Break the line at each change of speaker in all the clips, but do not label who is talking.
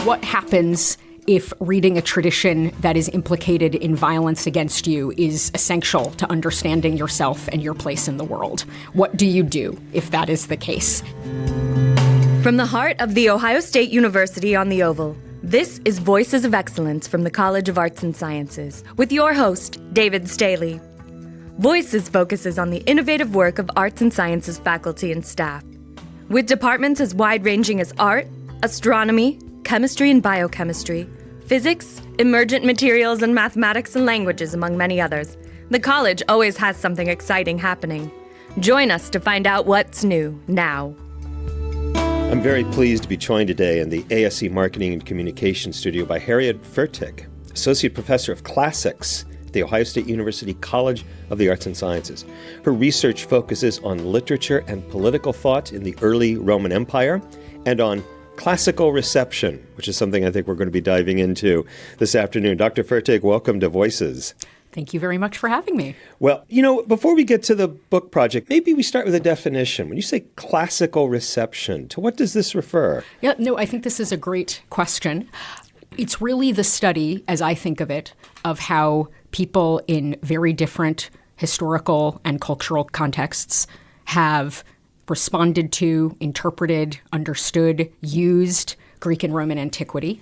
What happens if reading a tradition that is implicated in violence against you is essential to understanding yourself and your place in the world? What do you do if that is the case?
From the heart of the Ohio State University on the Oval, this is Voices of Excellence from the College of Arts and Sciences, with your host, David Staley. Voices focuses on the innovative work of arts and sciences faculty and staff, with departments as wide-ranging as art, astronomy, chemistry and biochemistry, physics, emergent materials, and mathematics and languages, among many others. The college always has something exciting happening. Join us to find out what's new now.
I'm very pleased to be joined today in the ASC Marketing and Communication Studio by Harriet Fertik, Associate Professor of Classics at the Ohio State University College of the Arts and Sciences. Her research focuses on literature and political thought in the early Roman Empire and on classical reception, which is something I think we're going to be diving into this afternoon. Dr. Fertik, welcome to Voices.
Thank you very much for having me.
Well, before we get to the book project, maybe we start with a definition. When you say classical reception, to what does this refer?
I think this is a great question. It's really the study, as I think of it, of how people in very different historical and cultural contexts have responded to, interpreted, understood, used Greek and Roman antiquity.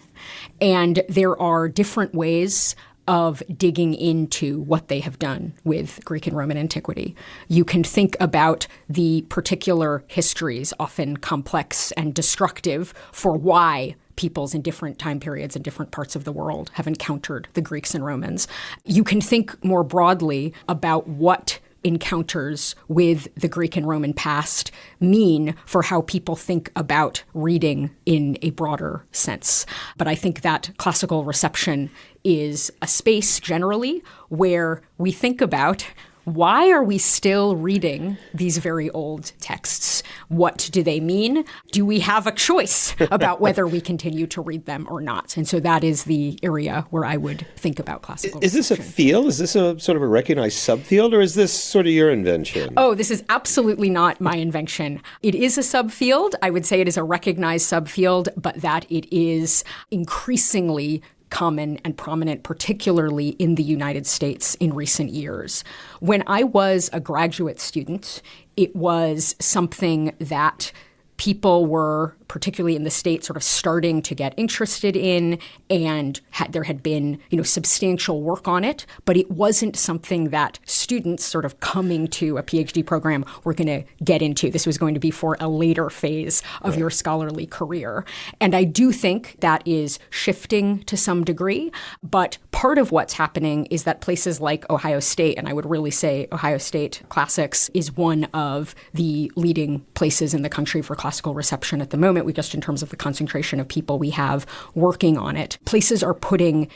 And there are different ways of digging into what they have done with Greek and Roman antiquity. You can think about the particular histories, often complex and destructive, for why peoples in different time periods in different parts of the world have encountered the Greeks and Romans. You can think more broadly about what encounters with the Greek and Roman past mean for how people think about reading in a broader sense. But I think that classical reception is a space generally where we think about why are we still reading these very old texts? What do they mean? Do we have a choice about whether we continue to read them or not? And so that is the area where I would think about classical reception.
Is this a field? Is this a sort of a recognized subfield, or is this sort of your invention?
Oh, this is absolutely not my invention. It is a subfield. I would say it is a recognized subfield, but that it is increasingly common and prominent, particularly in the United States in recent years. When I was a graduate student, it was something that people were, particularly in the States, sort of starting to get interested in, and there had been, substantial work on it, but it wasn't something that students sort of coming to a PhD program were going to get into. This was going to be for a later phase of your scholarly career. And I do think that is shifting to some degree, but part of what's happening is that places like Ohio State, and I would really say Ohio State Classics is one of the leading places in the country for classical reception at the moment. Just in terms of the concentration of people we have working on it. Places are putting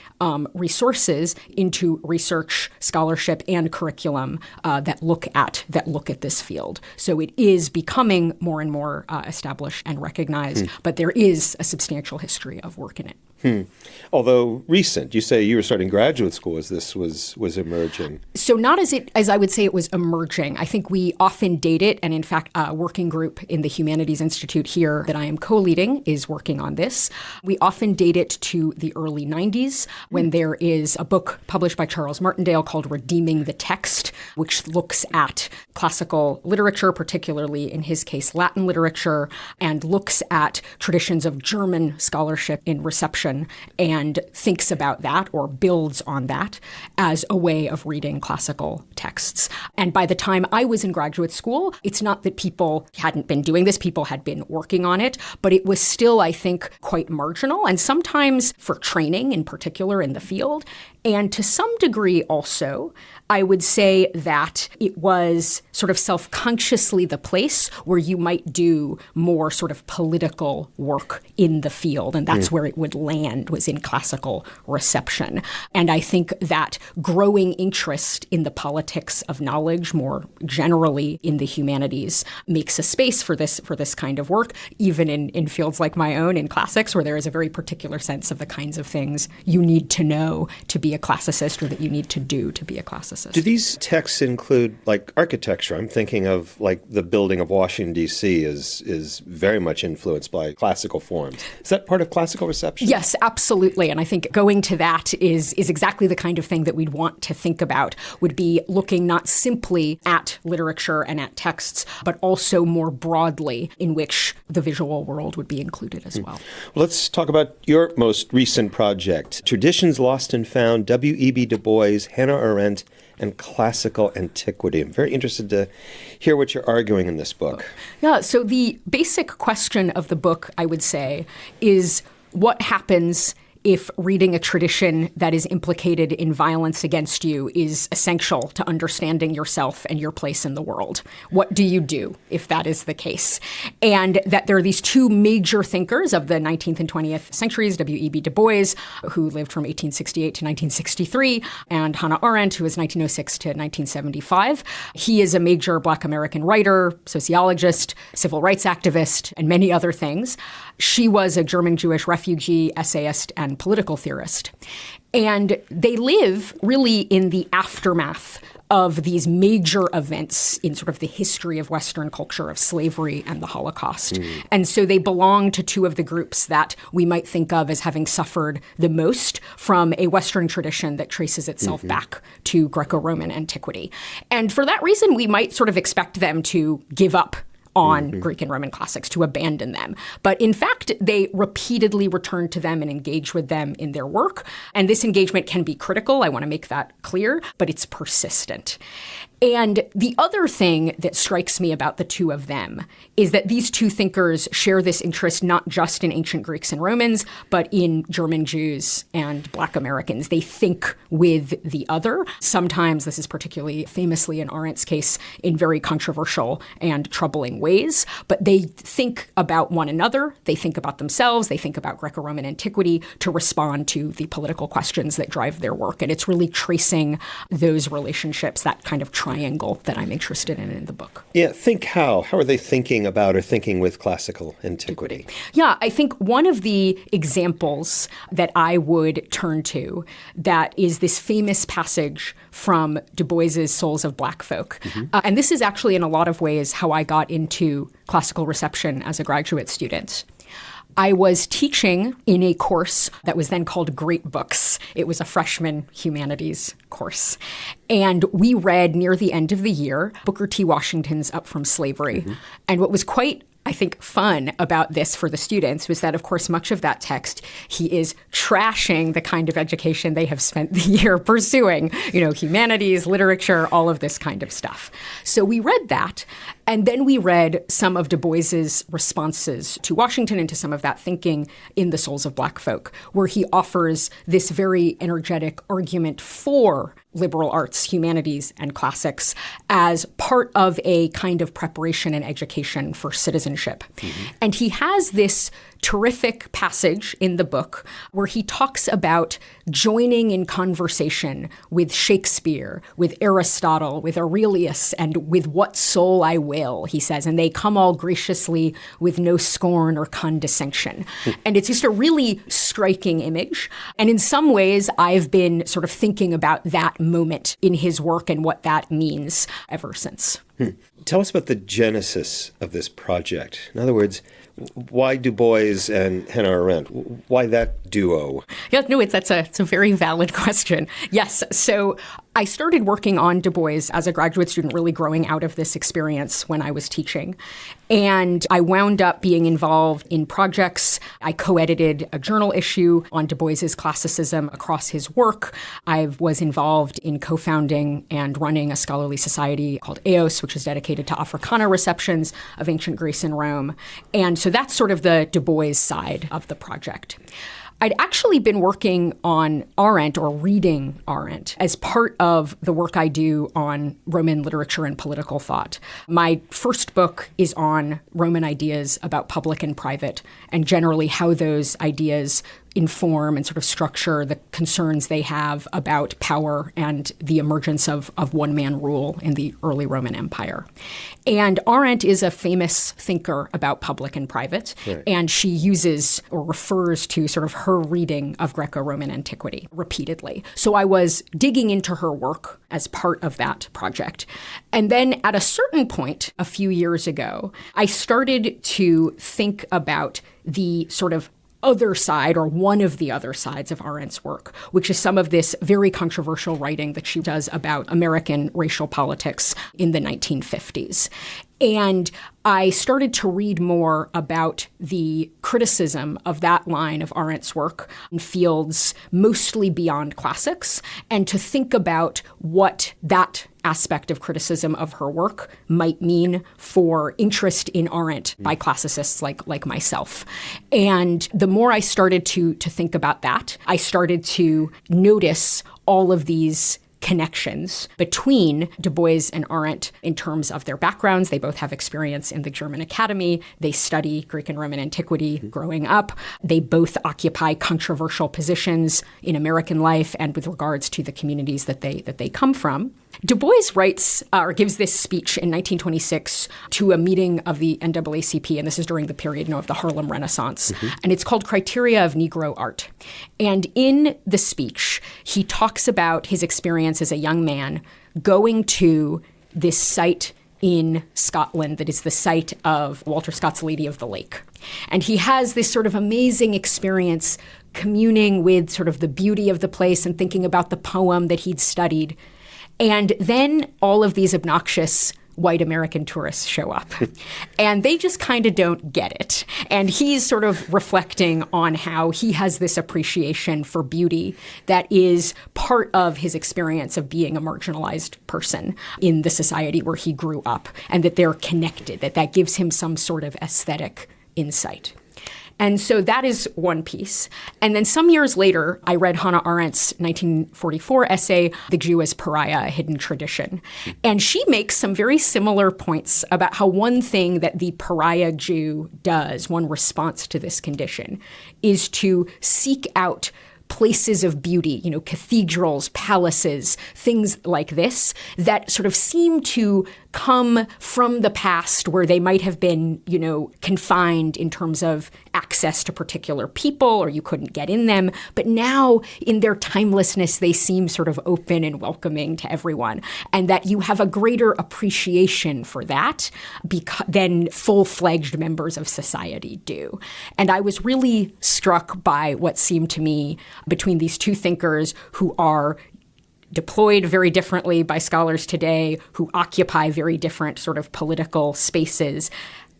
resources into research, scholarship, and curriculum that look at this field. So it is becoming more and more established and recognized, but there is a substantial history of work in it.
Although recent, you say you were starting graduate school as this was emerging.
So not as I would say it was emerging. I think we often date it, and in fact, a working group in the Humanities Institute here that I am co-leading is working on this. We often date it to the early 90s when there is a book published by Charles Martindale called Redeeming the Text, which looks at classical literature, particularly in his case Latin literature, and looks at traditions of German scholarship in reception and thinks about that or builds on that as a way of reading classical texts. And by the time I was in graduate school, it's not that people hadn't been doing this, people had been working on it, but it was still, I think, quite marginal, and sometimes for training in particular in the field. And to some degree also, I would say that it was sort of self-consciously the place where you might do more sort of political work in the field. And that's where it would land, was in classical reception. And I think that growing interest in the politics of knowledge more generally in the humanities makes a space for this kind of work, even even in fields like my own, in classics, where there is a very particular sense of the kinds of things you need to know to be a classicist or that you need to do to be a classicist.
Do these texts include, like, architecture? I'm thinking of, like, the building of Washington, D.C. is very much influenced by classical forms. Is that part of classical reception?
Yes, absolutely. And I think going to that is exactly the kind of thing that we'd want to think about, would be looking not simply at literature and at texts, but also more broadly in which the visual world would be included as well.
Well, let's talk about your most recent project, Traditions Lost and Found, W.E.B. Du Bois, Hannah Arendt, and Classical Antiquity. I'm very interested to hear what you're arguing in this book.
Yeah, so the basic question of the book, I would say, is what happens if reading a tradition that is implicated in violence against you is essential to understanding yourself and your place in the world? What do you do if that is the case? And that there are these two major thinkers of the 19th and 20th centuries, W.E.B. Du Bois, who lived from 1868 to 1963, and Hannah Arendt, who was 1906 to 1975. He is a major Black American writer, sociologist, civil rights activist, and many other things. She was a German Jewish refugee, essayist, and political theorist. And they live really in the aftermath of these major events in sort of the history of Western culture, of slavery and the Holocaust. And so they belong to two of the groups that we might think of as having suffered the most from a Western tradition that traces itself back to Greco-Roman antiquity. And for that reason, we might sort of expect them to give up on Greek and Roman classics, to abandon them. But in fact, they repeatedly return to them and engage with them in their work. And this engagement can be critical, I want to make that clear, but it's persistent. And the other thing that strikes me about the two of them is that these two thinkers share this interest not just in ancient Greeks and Romans, but in German Jews and Black Americans. They think with the other. Sometimes, this is particularly famously in Arendt's case, in very controversial and troubling ways. But they think about one another, they think about themselves, they think about Greco-Roman antiquity to respond to the political questions that drive their work. And it's really tracing those relationships, that kind of triangle that I'm interested in the book.
Yeah, think how. How are they thinking about or thinking with classical antiquity?
Yeah, I think one of the examples that I would turn to that is this famous passage from Du Bois's Souls of Black Folk. And this is actually in a lot of ways how I got into classical reception as a graduate student. I was teaching in a course that was then called Great Books. It was a freshman humanities course. And we read near the end of the year Booker T. Washington's Up From Slavery. And what was quite, I think, fun about this for the students was that, of course, much of that text, he is trashing the kind of education they have spent the year pursuing, humanities, literature, all of this kind of stuff. So we read that. And then we read some of Du Bois's responses to Washington and to some of that thinking in The Souls of Black Folk, where he offers this very energetic argument for liberal arts, humanities, and classics as part of a kind of preparation and education for citizenship. And he has this terrific passage in the book where he talks about joining in conversation with Shakespeare, with Aristotle, with Aurelius, and with what soul I will, he says, and they come all graciously with no scorn or condescension. And it's just a really striking image. And in some ways, I've been sort of thinking about that moment in his work and what that means ever since.
Tell us about the genesis of this project. In other words, why Du Bois and Hannah Arendt? Why that duo?
Yeah, no, it's a very valid question. Yes, so I started working on Du Bois as a graduate student, really growing out of this experience when I was teaching. And I wound up being involved in projects. I co-edited a journal issue on Du Bois's classicism across his work. I was involved in co-founding and running a scholarly society called EOS, which is dedicated to Africana receptions of ancient Greece and Rome. And so that's sort of the Du Bois side of the project. I'd actually been working on Arendt or reading Arendt as part of the work I do on Roman literature and political thought. My first book is on Roman ideas about public and private and generally how those ideas inform and sort of structure the concerns they have about power and the emergence of one-man rule in the early Roman Empire. And Arendt is a famous thinker about public and private, right. And she uses or refers to sort of her reading of Greco-Roman antiquity repeatedly. So I was digging into her work as part of that project. And then at a certain point, a few years ago, I started to think about the sort of other side, or one of the other sides of Arendt's work, which is some of this very controversial writing that she does about American racial politics in the 1950s. And I started to read more about the criticism of that line of Arendt's work in fields mostly beyond classics, and to think about what that aspect of criticism of her work might mean for interest in Arendt by classicists like myself. And the more I started to think about that, I started to notice all of these connections between Du Bois and Arendt in terms of their backgrounds. They both have experience in the German Academy. They study Greek and Roman antiquity growing up. They both occupy controversial positions in American life and with regards to the communities that they come from. Du Bois writes or gives this speech in 1926 to a meeting of the NAACP, and this is during the period of the Harlem Renaissance, and it's called Criteria of Negro Art. And in the speech, he talks about his experience as a young man going to this site in Scotland that is the site of Walter Scott's Lady of the Lake. And he has this sort of amazing experience communing with sort of the beauty of the place and thinking about the poem that he'd studied. And then all of these obnoxious white American tourists show up. And they just kind of don't get it. And he's sort of reflecting on how he has this appreciation for beauty that is part of his experience of being a marginalized person in the society where he grew up, and that they're connected, that gives him some sort of aesthetic insight. And so that is one piece. And then some years later, I read Hannah Arendt's 1944 essay, The Jew as Pariah, A Hidden Tradition. And she makes some very similar points about how one thing that the pariah Jew does, one response to this condition, is to seek out places of beauty, cathedrals, palaces, things like this, that sort of seem to come from the past where they might have been, confined in terms of access to particular people, or you couldn't get in them. But now in their timelessness, they seem sort of open and welcoming to everyone, and that you have a greater appreciation for that than full-fledged members of society do. And I was really struck by what seemed to me between these two thinkers who are deployed very differently by scholars today, who occupy very different sort of political spaces,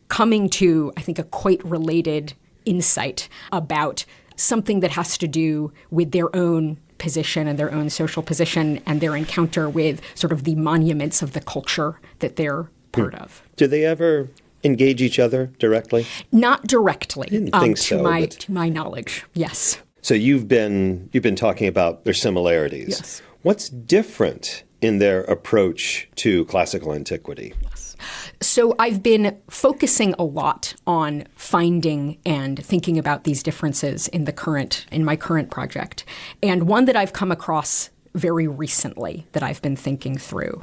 coming to, I think, a quite related insight about something that has to do with their own position and their own social position and their encounter with sort of the monuments of the culture that they're part of.
Do they ever engage each other directly?
Not directly,
Didn't think
to my knowledge, yes.
So you've been talking about their similarities.
Yes.
What's different in their approach to classical antiquity?
Yes. So I've been focusing a lot on finding and thinking about these differences in my current project. And one that I've come across very recently that I've been thinking through.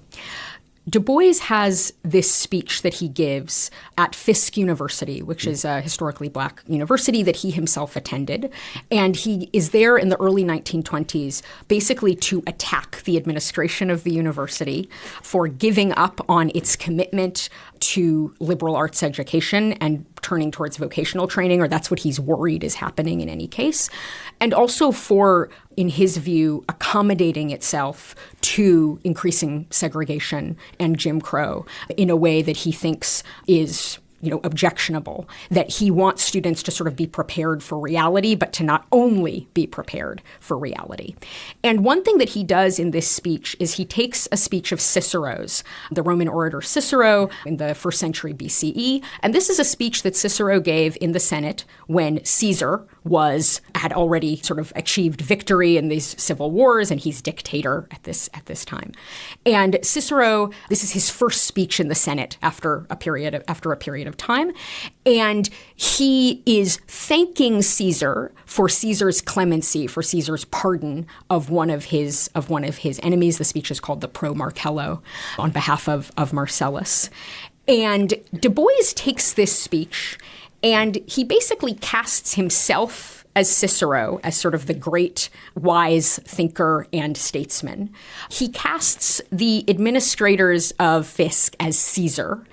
Du Bois has this speech that he gives at Fisk University, which is a historically black university that he himself attended. And he is there in the early 1920s basically to attack the administration of the university for giving up on its commitment to liberal arts education and turning towards vocational training, or that's what he's worried is happening in any case. And also for, in his view, accommodating itself to increasing segregation and Jim Crow in a way that he thinks is objectionable, that he wants students to sort of be prepared for reality, but to not only be prepared for reality. And one thing that he does in this speech is he takes a speech of Cicero's, the Roman orator Cicero in the 1st century BCE. And this is a speech that Cicero gave in the Senate when Caesar had already sort of achieved victory in these civil wars, and he's dictator at this time. And Cicero, this is his first speech in the Senate after a period of of time. And he is thanking Caesar for Caesar's clemency, for Caesar's pardon of one of his enemies. The speech is called the Pro Marcello on behalf of Marcellus. And Du Bois takes this speech and he basically casts himself as Cicero, as sort of the great wise thinker and statesman. He casts the administrators of Fisk as Caesar.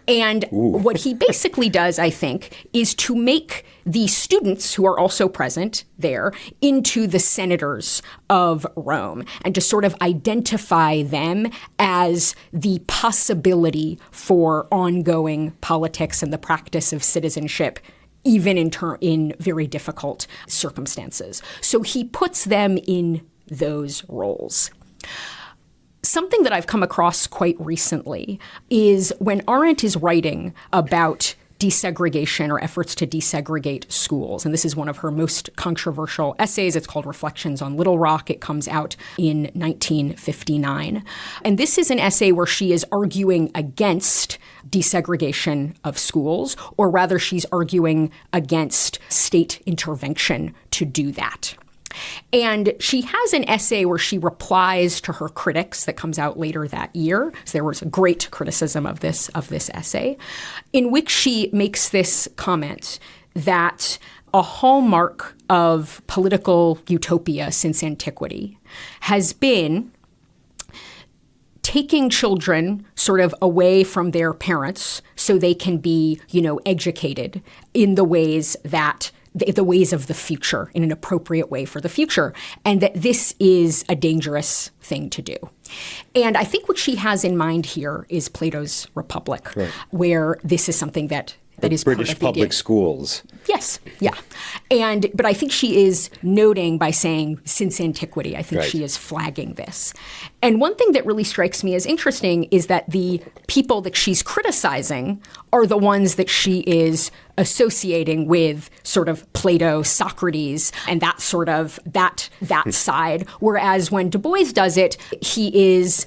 And what he basically does, I think, is to make the students who are also present there into the senators of Rome and to sort of identify them as the possibility for ongoing politics and the practice of citizenship, even in very difficult circumstances. So he puts them in those roles. Something that I've come across quite recently is when Arendt is writing about desegregation or efforts to desegregate schools. And this is one of her most controversial essays. It's called Reflections on Little Rock. It comes out in 1959. And this is an essay where she is arguing against desegregation of schools, or rather she's arguing against state intervention to do that. And she has an essay where she replies to her critics that comes out later that year. So there was a great criticism of this essay, in which she makes this comment that a hallmark of political utopia since antiquity has been taking children sort of away from their parents so they can be, educated in the ways of the future, in an appropriate way for the future, and that this is a dangerous thing to do. And I think what she has in mind here is Plato's Republic, right, where this is something that is
British
part of
public schools.
Yes, yeah. But I think she is noting by saying since antiquity, I think she is flagging this. And one thing that really strikes me as interesting is that the people that she's criticizing are the ones that she is associating with sort of Plato, Socrates, and that sort of that side. Whereas when Du Bois does it, the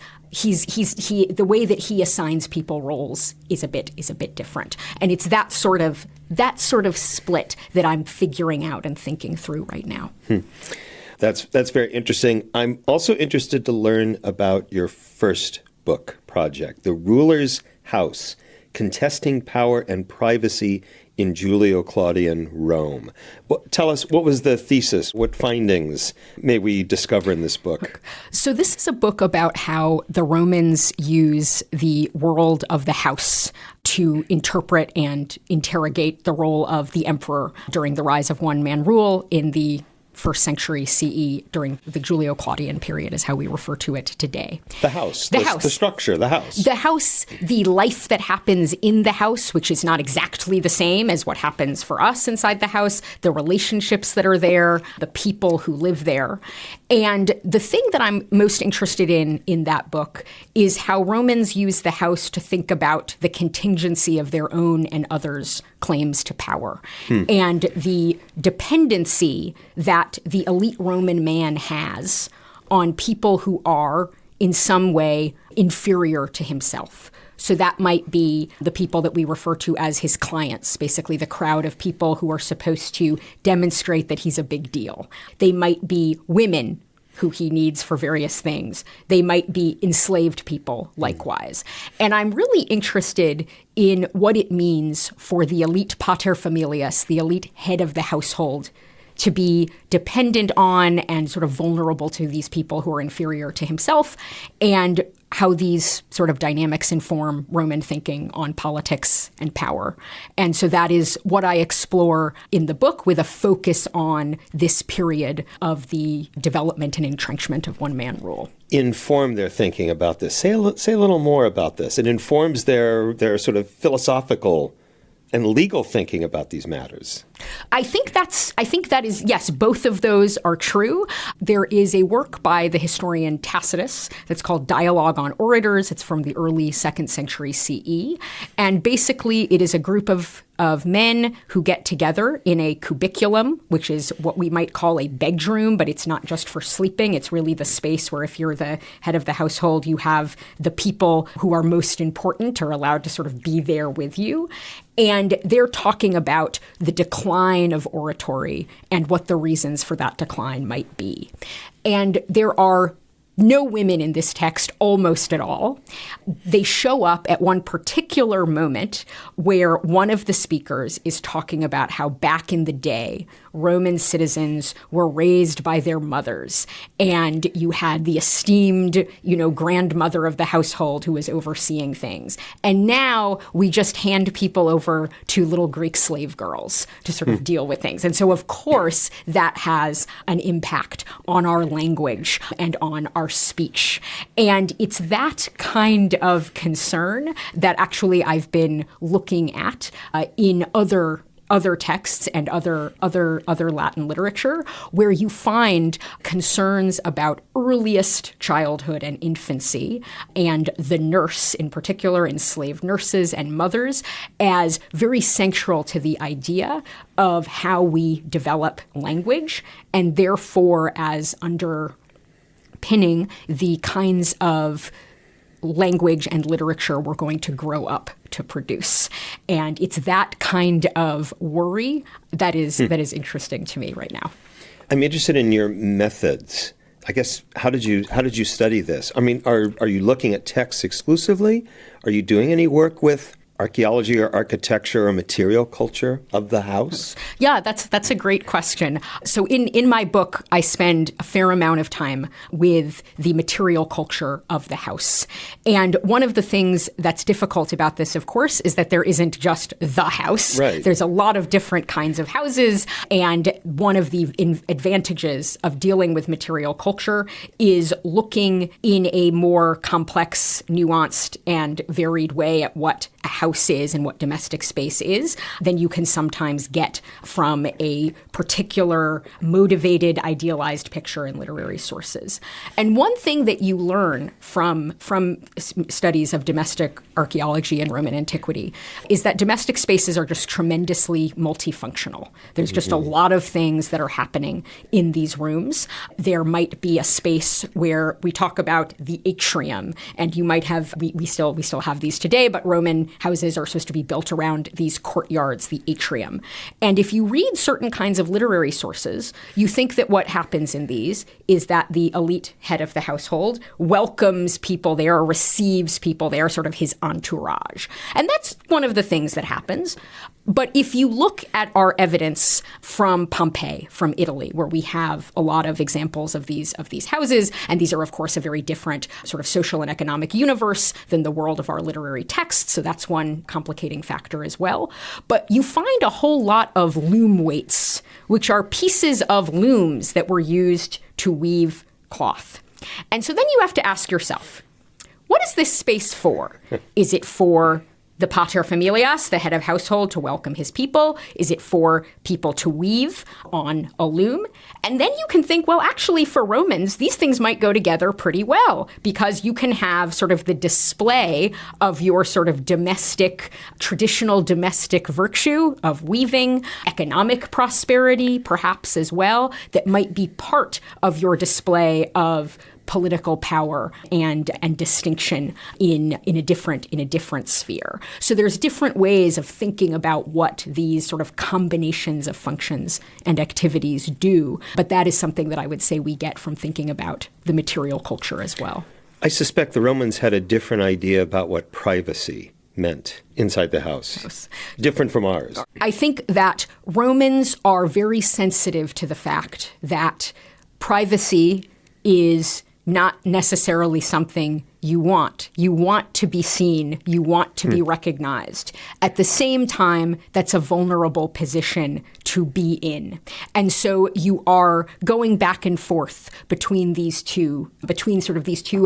way that he assigns people roles is a bit different. And it's that sort of split that I'm figuring out and thinking through right now.
That's very interesting. I'm also interested to learn about your first book project, The Ruler's House: Contesting Power and Privacy in Julio-Claudian Rome. Tell us, what was the thesis? What findings may we discover in this book?
So this is a book about how the Romans use the world of the house to interpret and interrogate the role of the emperor during the rise of one-man rule in the first century CE during the Julio-Claudian period is how we refer to it today.
The house. The structure, the house.
The house, the life that happens in the house, which is not exactly the same as what happens for us inside the house, the relationships that are there, the people who live there. And the thing that I'm most interested in that book is how Romans use the house to think about the contingency of their own and others' claims to power, and the dependency that the elite Roman man has on people who are in some way inferior to himself. So that might be the people that we refer to as his clients, basically the crowd of people who are supposed to demonstrate that he's a big deal. They might be women who he needs for various things. They might be enslaved people, likewise. And I'm really interested in what it means for the elite paterfamilias, the elite head of the household, to be dependent on and sort of vulnerable to these people who are inferior to himself, and how these sort of dynamics inform Roman thinking on politics and power. And so that is what I explore in the book, with a focus on this period of the development and entrenchment of one-man rule.
Inform their thinking about this. Say a little more about this. It informs their sort of philosophical and legal thinking about these matters.
I think that is, yes, both of those are true. There is a work by the historian Tacitus that's called Dialogue on Orators. It's from the early 2nd century CE. And basically it is a group of men who get together in a cubiculum, which is what we might call a bedroom, but it's not just for sleeping. It's really the space where if you're the head of the household, you have the people who are most important are allowed to sort of be there with you. And they're talking about the decline of oratory and what the reasons for that decline might be. And there are no women in this text, almost at all. They show up at one particular moment where one of the speakers is talking about how back in the day, Roman citizens were raised by their mothers, and you had the esteemed, grandmother of the household who was overseeing things. And now we just hand people over to little Greek slave girls to sort of deal with things. And so, of course, that has an impact on our language and on our speech. And it's that kind of concern that actually I've been looking at in other texts and other Latin literature, where you find concerns about earliest childhood and infancy, and the nurse in particular, enslaved nurses and mothers, as very central to the idea of how we develop language, and therefore as underpinning the kinds of language and literature we're going to grow up to produce. And it's that kind of worry that is interesting to me right now.
I'm interested in your methods. I guess, how did you study this? I mean, are you looking at texts exclusively? Are you doing any work with archaeology or architecture or material culture of the house?
Yeah, that's a great question. So in my book, I spend a fair amount of time with the material culture of the house. And one of the things that's difficult about this, of course, is that there isn't just the house.
Right.
There's a lot of different kinds of houses. And one of the advantages of dealing with material culture is looking in a more complex, nuanced, and varied way at what a house is and what domestic space is than you can sometimes get from a particular motivated, idealized picture in literary sources. And one thing that you learn from studies of domestic archaeology and Roman antiquity is that domestic spaces are just tremendously multifunctional. There's just a lot of things that are happening in these rooms. There might be a space where we talk about the atrium, and you might have, we still have these today, but Roman houses are supposed to be built around these courtyards, the atrium. And if you read certain kinds of literary sources, you think that what happens in these is that the elite head of the household welcomes people there or receives people there, sort of his entourage. And that's one of the things that happens. But if you look at our evidence from Pompeii, from Italy, where we have a lot of examples of these houses, and these are, of course, a very different sort of social and economic universe than the world of our literary texts, so that's one complicating factor as well. But you find a whole lot of loom weights, which are pieces of looms that were used to weave cloth. And so then you have to ask yourself, what is this space for? Is it for the paterfamilias, the head of household, to welcome his people? Is it for people to weave on a loom? And then you can think, well, actually, for Romans, these things might go together pretty well, because you can have sort of the display of your sort of traditional domestic virtue of weaving, economic prosperity, perhaps as well, that might be part of your display of political power and distinction in a different sphere. So there's different ways of thinking about what these sort of combinations of functions and activities do, but that is something that I would say we get from thinking about the material culture as well.
I suspect the Romans had a different idea about what privacy meant inside the house. Yes. Different from ours.
I think that Romans are very sensitive to the fact that privacy is not necessarily something you want. You want to be seen. You want to be recognized. At the same time, that's a vulnerable position to be in. And so you are going back and forth between these two,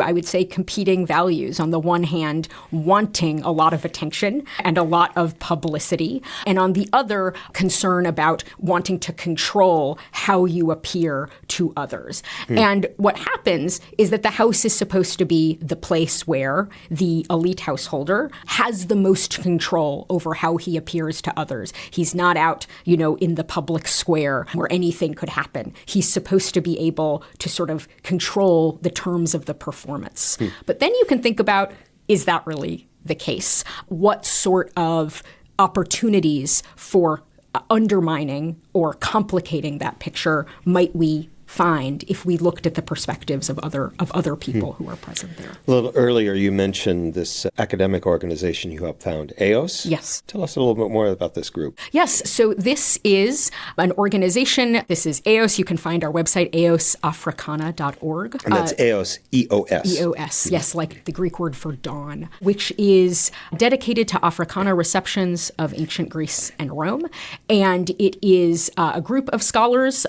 I would say, competing values. On the one hand, wanting a lot of attention and a lot of publicity. And on the other, concern about wanting to control how you appear to others. And what happens is that the house is supposed to be the place where the elite householder has the most control over how he appears to others. He's not out, in the public square where anything could happen. He's supposed to be able to sort of control the terms of the performance. But then you can think about, is that really the case? What sort of opportunities for undermining or complicating that picture might we find if we looked at the perspectives of other people who are present there?
A little earlier, you mentioned this academic organization you helped found, EOS?
Yes.
Tell us a little bit more about this group.
Yes. So this is an organization. This is EOS. You can find our website, eosafricana.org.
And that's EOS, E-O-S.
E-O-S, yes, like the Greek word for dawn, which is dedicated to Africana receptions of ancient Greece and Rome. And it is a group of scholars,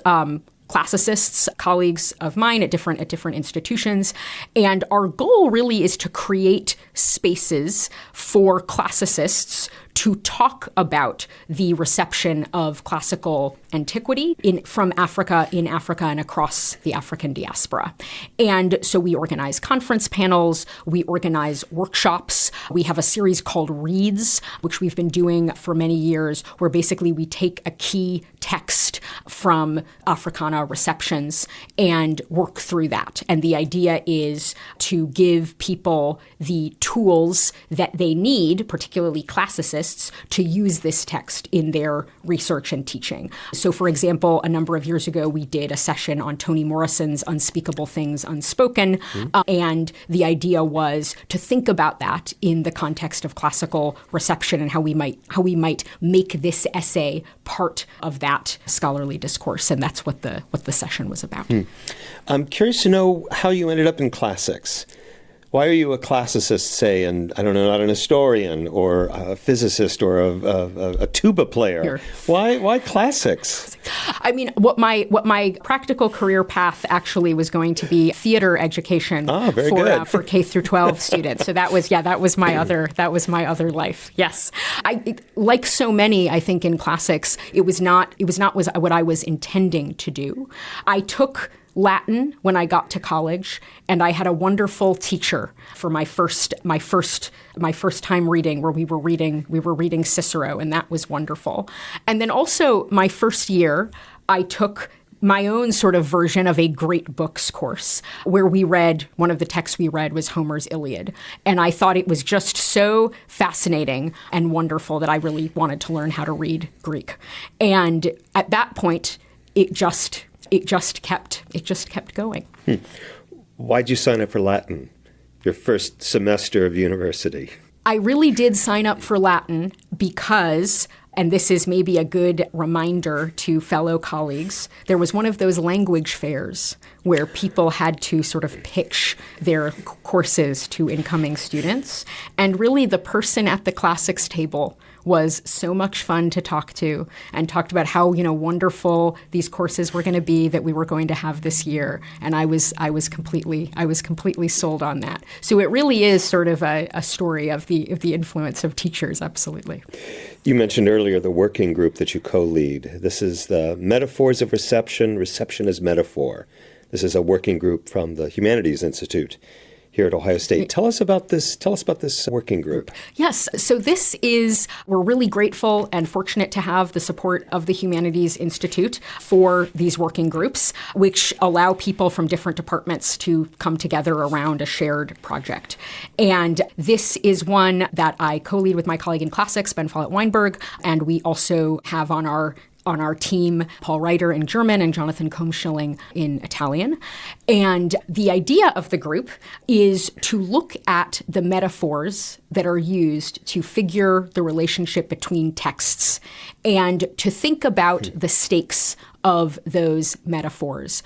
classicists, colleagues of mine at different institutions. And our goal really is to create spaces for classicists to talk about the reception of classical antiquity from Africa, in Africa, and across the African diaspora. And so we organize conference panels, we organize workshops. We have a series called Reads, which we've been doing for many years, where basically we take a key text from Africana receptions and work through that. And the idea is to give people the tools that they need, particularly classicists, to use this text in their research and teaching. So, for example, a number of years ago, we did a session on Toni Morrison's Unspeakable Things Unspoken, and the idea was to think about that in the context of classical reception and how we might make this essay part of that scholarly discourse, and that's what the session was about.
I'm curious to know how you ended up in classics. Why are you a classicist, say, and I don't know, not an historian or a physicist or a tuba player? Why classics?
I mean, what my practical career path actually was going to be theater education for K through 12 students. So that was my other life. Yes, like so many, I think in classics, it was not what I was intending to do. I took Latin when I got to college, and I had a wonderful teacher for my first time reading, where we were reading Cicero, and that was wonderful. And then also my first year, I took my own sort of version of a great books course, where one of the texts we read was Homer's Iliad. And I thought it was just so fascinating and wonderful that I really wanted to learn how to read Greek. And at that point, it just kept going.
Why'd you sign up for Latin, your first semester of university?
I really did sign up for Latin because, and this is maybe a good reminder to fellow colleagues, there was one of those language fairs where people had to sort of pitch their courses to incoming students. And really the person at the classics table was so much fun to talk to, and talked about how, wonderful these courses were going to be that we were going to have this year. And I was completely sold on that. So it really is sort of a story of the influence of teachers, absolutely.
You mentioned earlier the working group that you co-lead. This is the Metaphors of Reception, Reception as Metaphor. This is a working group from the Humanities Institute here at Ohio State. Tell us about this working group.
Yes. So we're really grateful and fortunate to have the support of the Humanities Institute for these working groups, which allow people from different departments to come together around a shared project. And this is one that I co-lead with my colleague in classics, Ben Follett-Weinberg, and we also have on our team Paul Reiter in German and Jonathan Comschilling in Italian. And the idea of the group is to look at the metaphors that are used to figure the relationship between texts and to think about the stakes of those metaphors.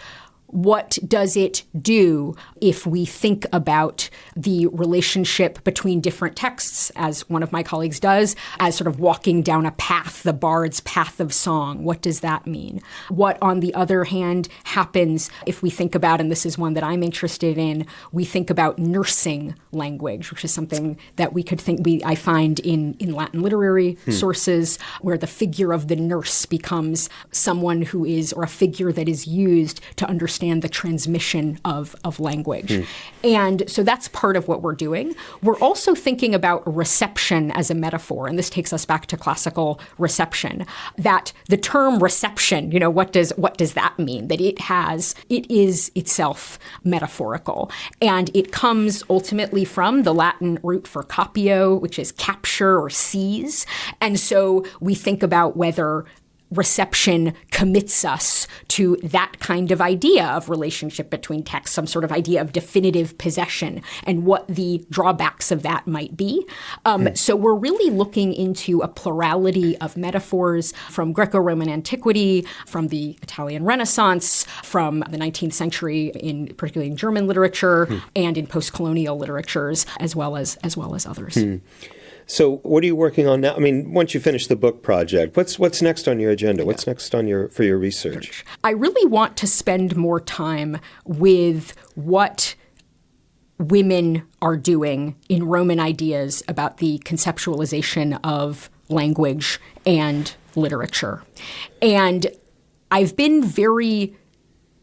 What does it do if we think about the relationship between different texts, as one of my colleagues does, as sort of walking down a path, the bard's path of song? What does that mean? What, on the other hand, happens if we think about, and this is one that I'm interested in, we think about nursing language, which is something that we could think, I find in Latin literary sources, where the figure of the nurse becomes someone who is, or a figure that is used to understand the transmission of language. And so that's part of what we're doing. We're also thinking about reception as a metaphor, and this takes us back to classical reception, that the term reception, what does that mean? That it is itself metaphorical. And it comes ultimately from the Latin root for capio, which is capture or seize. And so we think about whether reception commits us to that kind of idea of relationship between texts, some sort of idea of definitive possession, and what the drawbacks of that might be. So we're really looking into a plurality of metaphors from Greco-Roman antiquity, from the Italian Renaissance, from the 19th century, particularly in German literature, and in post-colonial literatures, as well as others.
So what are you working on now? I mean, once you finish the book project, what's next on your agenda? What's next for your research?
I really want to spend more time with what women are doing in Roman ideas about the conceptualization of language and literature. And I've been very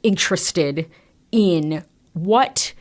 interested in what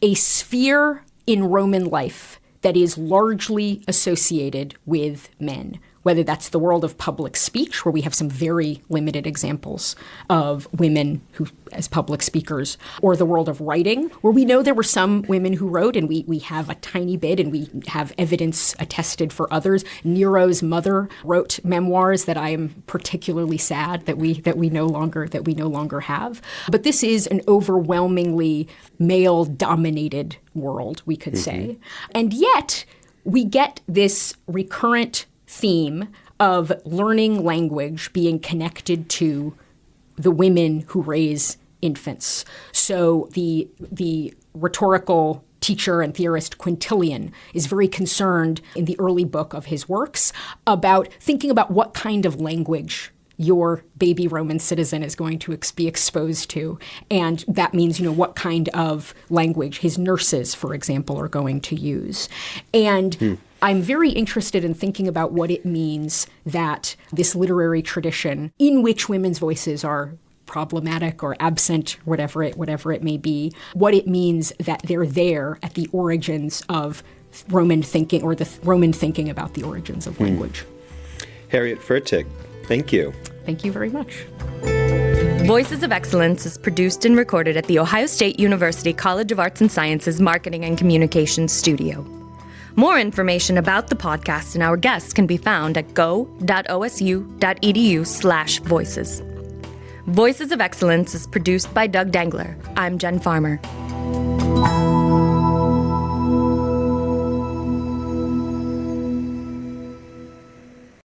a sphere in Roman life that is largely associated with men, whether that's the world of public speech, where we have some very limited examples of women who as public speakers, or the world of writing, where we know there were some women who wrote, and we have a tiny bit, and we have evidence attested for others. Nero's mother wrote memoirs that I am particularly sad that we no longer have. But this is an overwhelmingly male-dominated world, we could say. And yet, we get this recurrent theme of learning language being connected to the women who raise infants. So the rhetorical teacher and theorist Quintilian is very concerned in the early book of his works about thinking about what kind of language your baby Roman citizen is going to be exposed to. And that means, what kind of language his nurses, for example, are going to use. And I'm very interested in thinking about what it means that this literary tradition in which women's voices are problematic or absent, whatever it may be, what it means that they're there at the origins of Roman thinking, or the Roman thinking about the origins of language.
Harriet Fertik, thank you.
Thank you very much.
Voices of Excellence is produced and recorded at the Ohio State University College of Arts and Sciences Marketing and Communications Studio. More information about the podcast and our guests can be found at go.osu.edu/voices. Voices of Excellence is produced by Doug Dangler. I'm Jen Farmer.